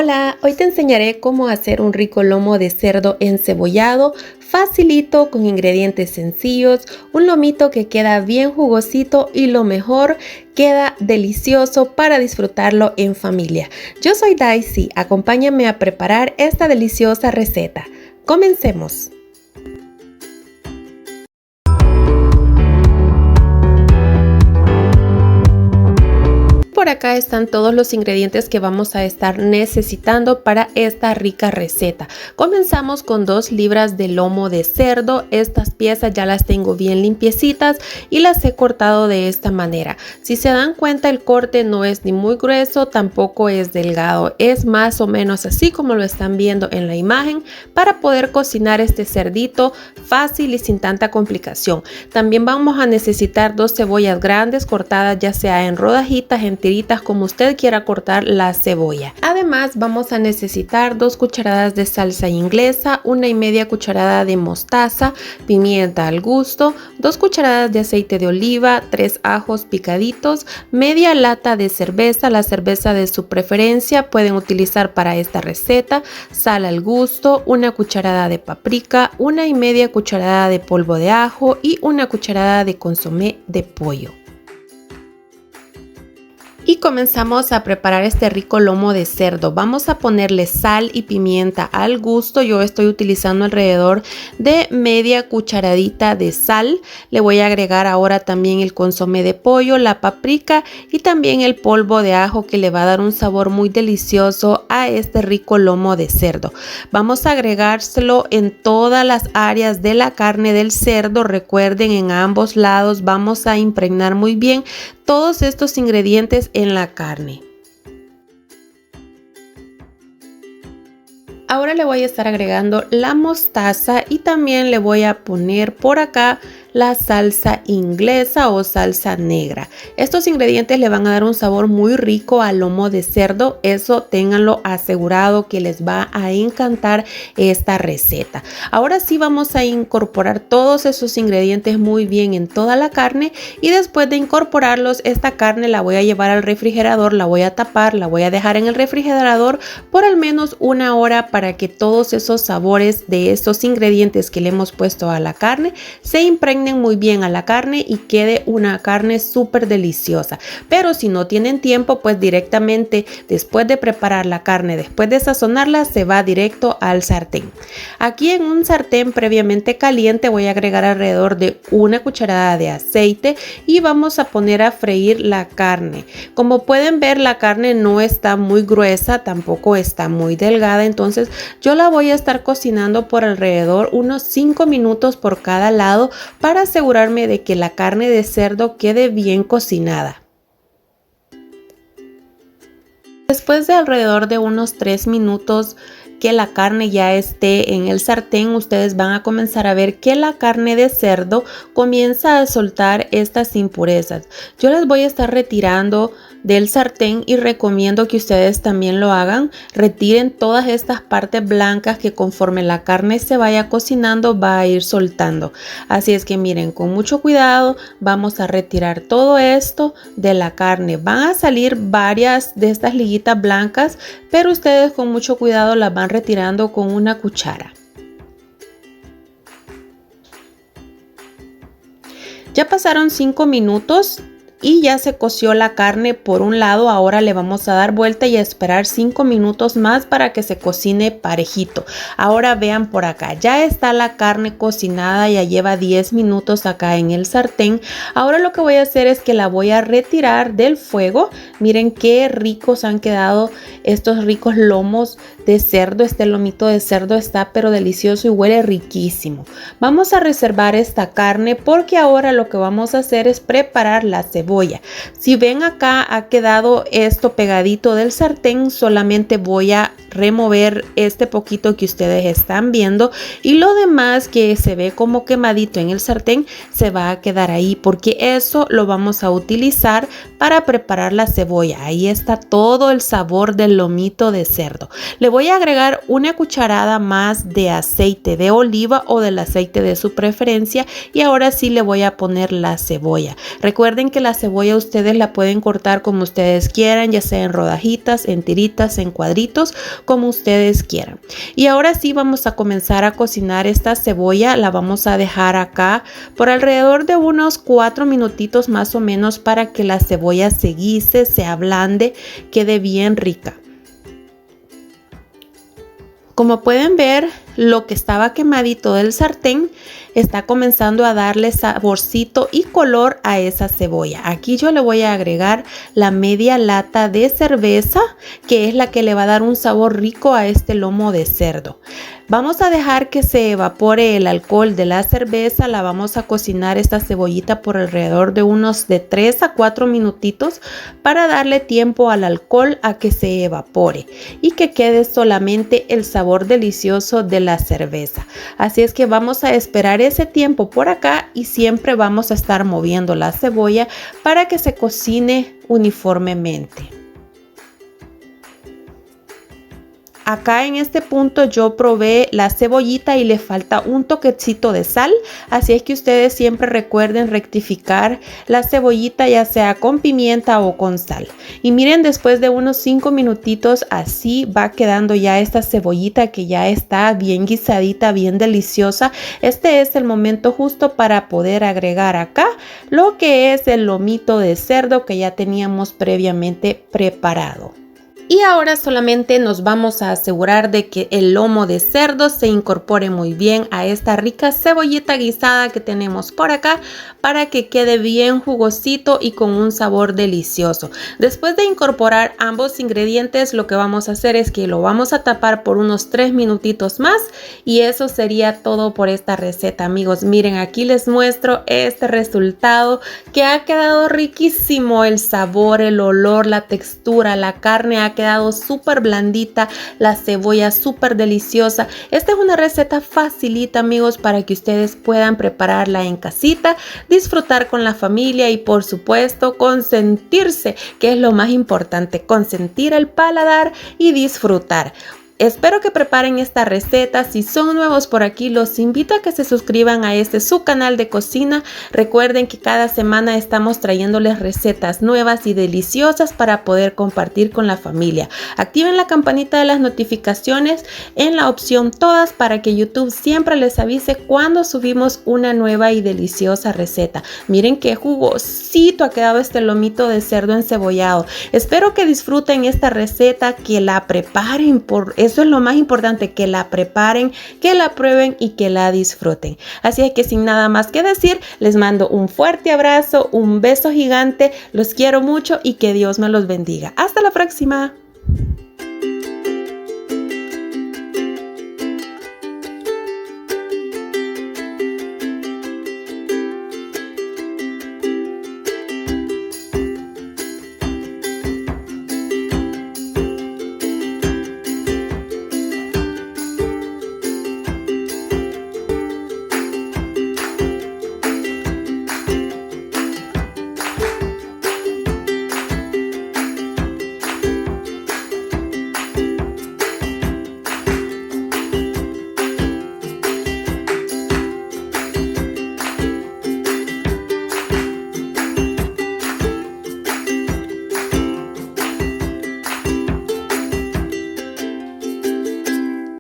Hola, hoy te enseñaré cómo hacer un rico lomo de cerdo encebollado, facilito, con ingredientes sencillos, un lomito que queda bien jugosito y lo mejor, queda delicioso para disfrutarlo en familia. Yo soy Daisy, acompáñame a preparar esta deliciosa receta. Comencemos. Por acá están todos los ingredientes que vamos a estar necesitando para esta rica receta. Comenzamos con 2 libras de lomo de cerdo. Estas piezas ya las tengo bien limpiecitas y las he cortado de esta manera. Si se dan cuenta, el corte no es ni muy grueso, tampoco es delgado. Es más o menos así como lo están viendo en la imagen para poder cocinar este cerdito fácil y sin tanta complicación. También vamos a necesitar 2 cebollas grandes cortadas ya sea en rodajitas, en tiritas, como usted quiera cortar la cebolla. Además vamos a necesitar 2 cucharadas de salsa inglesa, 1,5 cucharada de mostaza, pimienta al gusto, 2 cucharadas de aceite de oliva, 3 ajos picaditos, media lata de cerveza, la cerveza de su preferencia pueden utilizar para esta receta, sal al gusto, 1 cucharada de paprika, 1,5 cucharada de polvo de ajo y 1 cucharada de consomé de pollo. Y comenzamos a preparar este rico lomo de cerdo. Vamos a ponerle sal y pimienta al gusto. Yo estoy utilizando alrededor de media cucharadita de sal. Le voy a agregar ahora también el consomé de pollo, la paprika y también el polvo de ajo, que le va a dar un sabor muy delicioso a este rico lomo de cerdo. Vamos a agregárselo en todas las áreas de la carne del cerdo. Recuerden, en ambos lados vamos a impregnar muy bien todos estos ingredientes en la carne. Ahora le voy a estar agregando la mostaza y también le voy a poner por acá la salsa inglesa o salsa negra. Estos ingredientes le van a dar un sabor muy rico al lomo de cerdo. Eso ténganlo asegurado, que les va a encantar esta receta. Ahora sí vamos a incorporar todos esos ingredientes muy bien en toda la carne, y después de incorporarlos, esta carne la voy a llevar al refrigerador, la voy a tapar, la voy a dejar en el refrigerador por al menos 1 hora para que todos esos sabores de estos ingredientes que le hemos puesto a la carne se impregnen muy bien a la carne y quede una carne súper deliciosa. Pero si no tienen tiempo, pues directamente después de preparar la carne, después de sazonarla, se va directo al sartén. Aquí en un sartén previamente caliente voy a agregar alrededor de 1 cucharada de aceite y vamos a poner a freír la carne. Como pueden ver, la carne no está muy gruesa, tampoco está muy delgada, entonces yo la voy a estar cocinando por alrededor unos 5 minutos por cada lado para asegurarme de que la carne de cerdo quede bien cocinada. Después de alrededor de unos 3 minutos que la carne ya esté en el sartén, ustedes van a comenzar a ver que la carne de cerdo comienza a soltar estas impurezas. Yo las voy a estar retirando del sartén y recomiendo que ustedes también lo hagan. Retiren todas estas partes blancas que conforme la carne se vaya cocinando va a ir soltando. Así es que miren, con mucho cuidado vamos a retirar todo esto de la carne. Van a salir varias de estas liguitas blancas, pero ustedes con mucho cuidado las van retirando con una cuchara. Ya pasaron 5 minutos y ya se coció la carne por un lado. Ahora le vamos a dar vuelta y a esperar 5 minutos más para que se cocine parejito. Ahora vean por acá, ya está la carne cocinada, ya lleva 10 minutos acá en el sartén. Ahora lo que voy a hacer es que la voy a retirar del fuego. Miren qué ricos han quedado estos ricos lomos de cerdo. Este lomito de cerdo está pero delicioso y huele riquísimo. Vamos a reservar esta carne porque ahora lo que vamos a hacer es preparar la cebolla. Si ven, acá ha quedado esto pegadito del sartén, solamente voy a remover este poquito que ustedes están viendo, y lo demás que se ve como quemadito en el sartén se va a quedar ahí, porque eso lo vamos a utilizar para preparar la cebolla. Ahí está todo el sabor del lomito de cerdo. Le voy a agregar 1 cucharada más de aceite de oliva o del aceite de su preferencia, y ahora sí le voy a poner la cebolla. Recuerden que la cebolla ustedes la pueden cortar como ustedes quieran, ya sea en rodajitas, en tiritas, en cuadritos, como ustedes quieran. Y ahora sí vamos a comenzar a cocinar esta cebolla. La vamos a dejar acá por alrededor de unos 4 minutitos más o menos para que la cebolla se guise, se ablande, quede bien rica. Como pueden ver, lo que estaba quemadito del sartén está comenzando a darle saborcito y color a esa cebolla. Aquí yo le voy a agregar la media lata de cerveza, que es la que le va a dar un sabor rico a este lomo de cerdo. Vamos a dejar que se evapore el alcohol de la cerveza. La vamos a cocinar esta cebollita por alrededor de unos de 3 a 4 minutitos para darle tiempo al alcohol a que se evapore y que quede solamente el sabor delicioso de la cerveza. Así es que vamos a esperar ese tiempo por acá y siempre vamos a estar moviendo la cebolla para que se cocine uniformemente. Acá en este punto yo probé la cebollita y le falta un toquecito de sal, así es que ustedes siempre recuerden rectificar la cebollita ya sea con pimienta o con sal. Y miren, después de unos 5 minutitos así va quedando ya esta cebollita que ya está bien guisadita, bien deliciosa. Este es el momento justo para poder agregar acá lo que es el lomito de cerdo que ya teníamos previamente preparado. Y ahora solamente nos vamos a asegurar de que el lomo de cerdo se incorpore muy bien a esta rica cebollita guisada que tenemos por acá para que quede bien jugosito y con un sabor delicioso. Después de incorporar ambos ingredientes, lo que vamos a hacer es que lo vamos a tapar por unos 3 minutitos más y eso sería todo por esta receta, amigos. Miren, aquí les muestro este resultado que ha quedado riquísimo. El sabor, el olor, la textura, la carne ha quedado súper blandita, la cebolla súper deliciosa. Esta es una receta facilita, amigos, para que ustedes puedan prepararla en casita, disfrutar con la familia y por supuesto consentirse, que es lo más importante, consentir el paladar y disfrutar. Espero que preparen esta receta. Si son nuevos por aquí, los invito a que se suscriban a su canal de cocina. Recuerden que cada semana estamos trayéndoles recetas nuevas y deliciosas para poder compartir con la familia. Activen la campanita de las notificaciones en la opción todas para que YouTube siempre les avise cuando subimos una nueva y deliciosa receta. Miren qué jugosito ha quedado este lomito de cerdo encebollado. Espero que disfruten esta receta, que la preparen eso es lo más importante, que la preparen, que la prueben y que la disfruten. Así es que sin nada más que decir, les mando un fuerte abrazo, un beso gigante, los quiero mucho y que Dios me los bendiga. Hasta la próxima.